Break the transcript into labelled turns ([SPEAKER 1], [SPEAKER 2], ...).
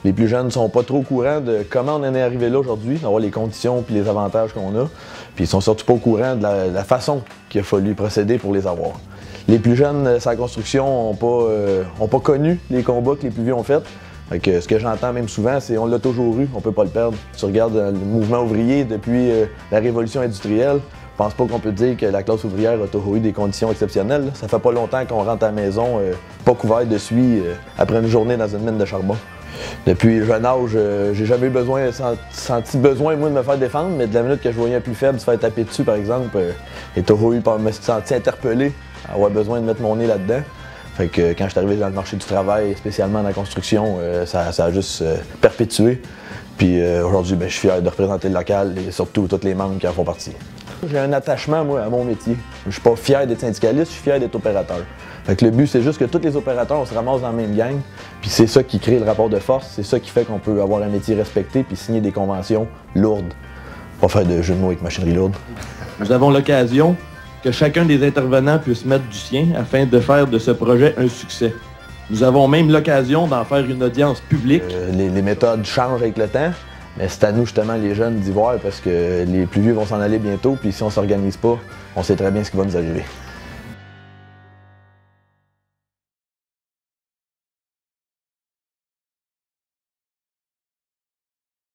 [SPEAKER 1] Les plus jeunes ne sont pas trop au courant de comment on en est arrivé là aujourd'hui, d'avoir les conditions et les avantages qu'on a. Puis ils sont surtout pas au courant de la façon qu'il a fallu procéder pour les avoir. Les plus jeunes sur la construction n'ont pas connu les combats que les plus vieux ont faits. Fait que ce que j'entends même souvent, c'est on l'a toujours eu, on peut pas le perdre. Tu regardes le mouvement ouvrier depuis la révolution industrielle, je pense pas qu'on peut dire que la classe ouvrière a toujours eu des conditions exceptionnelles. Ça fait pas longtemps qu'on rentre à la maison pas couvert de suie après une journée dans une mine de charbon. Depuis jeune âge, j'ai jamais senti besoin moi de me faire défendre, mais de la minute que je voyais un plus faible se faire taper dessus par exemple, j'ai toujours eu me senti interpellé, avoir besoin de mettre mon nez là-dedans. Fait que quand je suis arrivé dans le marché du travail, spécialement dans la construction, ça a juste perpétué. Puis aujourd'hui, je suis fier de représenter le local et surtout tous les membres qui en font partie. J'ai un attachement, moi, à mon métier. Je suis pas fier d'être syndicaliste, je suis fier d'être opérateur. Fait que le but, c'est juste que tous les opérateurs, on se ramasse dans la même gang. Puis c'est ça qui crée le rapport de force, c'est ça qui fait qu'on peut avoir un métier respecté puis signer des conventions lourdes. Pas faire de jeu de mots avec machinerie lourde.
[SPEAKER 2] Nous avons l'occasion que chacun des intervenants puisse mettre du sien afin de faire de ce projet un succès. Nous avons même l'occasion d'en faire une audience publique.
[SPEAKER 1] Les méthodes changent avec le temps, mais c'est à nous justement les jeunes d'y voir parce que les plus vieux vont s'en aller bientôt, puis si on ne s'organise pas, on sait très bien ce qui va nous arriver.